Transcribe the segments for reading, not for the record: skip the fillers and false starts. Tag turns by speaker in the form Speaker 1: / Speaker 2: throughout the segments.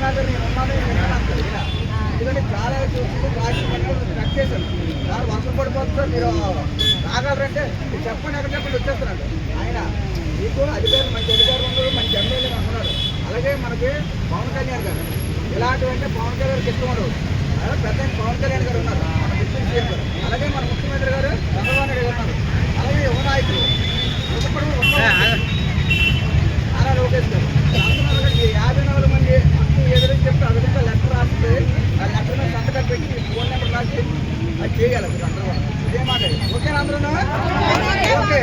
Speaker 1: వచ్చినా నేను ఉన్నాను ఎందుకంటే చాలా చూసి రాజీ కట్ చేశాను. చాలా వర్షం పడిపోతుంది, మీరు రాగలరంటే చెప్పండి, ఎక్కడ చెప్పండి వచ్చేస్తున్నాడు ఆయన. మీకు అధికారులు మంచి అధికారులు ఉన్నారు, మంచి ఎమ్మెల్యేలు అంటున్నారు. అలాగే మనకి పవన్ కళ్యాణ్ గారు ఇలాంటివంటే పవన్ కళ్యాణ్ గారికి ఇష్టం ఉండదు. పెద్ద పవన్ కళ్యాణ్ గారు ఉన్నారు, మన డిప్యూటీ సీఎం గారు. అలాగే మన ముఖ్యమంత్రి గారు చంద్రబాబు నాయుడు గారు ఉన్నారు. అలాగే యువ నాయకులు నారా లోకేష్ గారు. అందరూ 54 మంది అన్ని ఎదురని చెప్తే అదుగా లెటర్ రాస్తే ఆ లెటర్ మీద సంతకం పెట్టి ఫోన్ నెంబర్ రాసి అది చేయాలి. మీరు అందరూ ఇదే మాట. ఓకేనా అందరూ? ఓకే.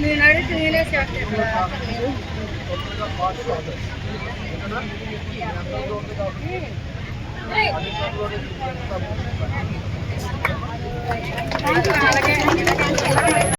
Speaker 1: నేను అడిగి నేనే చేస్తాను.